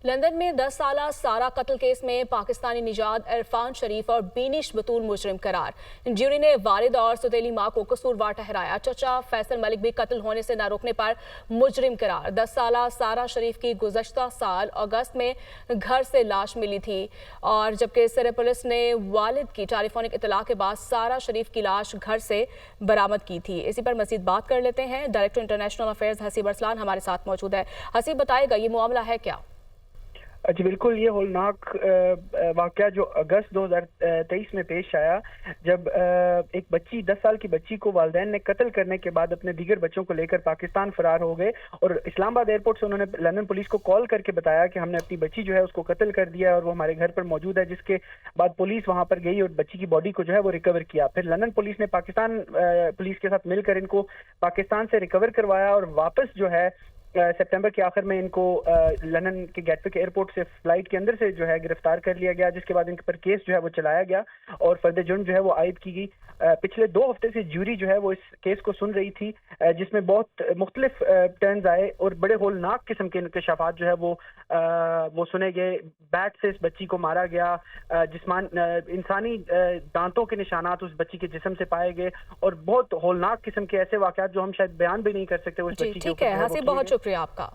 London में 10 साला सारा कत्ल केस में पाकिस्तानी निजात इरफान शरीफ और बीनिश बतूल मुजरिम करार। ज्यूरी ने वालिद और सौतेली मां को कसूरवार ठहराया। चचा फैसल मलिक भी कत्ल होने से न रोकने पर मुजरिम करार। 10 साला सारा शरीफ की गुज़श्ता साल अगस्त में घर से लाश मिली थी और जबकि सरे पुलिस ने वालिद की टेलीफोनिक इतला के बाद सारा शरीफ की लाश घर से बरामद की थी। इसी पर मजीद बात कर लेते हैं। Director international affairs Haseeb Arsalan हमारे साथ मौजूद है। हसीब, बताएगा ये मामला है क्या? जी बिल्कुल, ये होलनाक वाक़या जो अगस्त 2023 में पेश आया, जब एक बच्ची 10 साल की बच्ची को वालिदैन ने कत्ल करने के बाद अपने दीगर बच्चों को लेकर पाकिस्तान फरार हो गए और इस्लामाबाद एयरपोर्ट से उन्होंने लंदन पुलिस को कॉल करके बताया कि हमने अपनी बच्ची जो है उसको कत्ल कर दिया है और वो हमारे घर पर मौजूद है, जिसके बाद पुलिस वहाँ पर गई और बच्ची की बॉडी को जो है वो रिकवर किया। फिर लंदन पुलिस ने पाकिस्तान पुलिस के साथ मिलकर इनको पाकिस्तान से रिकवर करवाया और वापस जो है सितंबर के आखिर में इनको लंदन के गेटविक एयरपोर्ट से फ्लाइट के अंदर से जो है गिरफ्तार कर लिया गया, जिसके बाद इनके पर केस जो है वो चलाया गया और फर्द जुर्म जो है वो आयद की गई। पिछले 2 हफ्ते से ज्यूरी जो है वो इस केस को सुन रही थी, जिसमें बहुत मुख्तलिफ टर्न्स आए और बड़े होलनाक किस्म के इंकशाफात जो है वो सुने गए। बैट से इस बच्ची को मारा गया, इंसानी दांतों के निशानात उस बच्ची के जिस्म से पाए गए और बहुत होलनाक किस्म के ऐसे वाकयात जो हम शायद बयान भी नहीं कर सकते उस बच्ची के ऊपर। ठीक है हसीब, बहुत शुक्रिया आपका।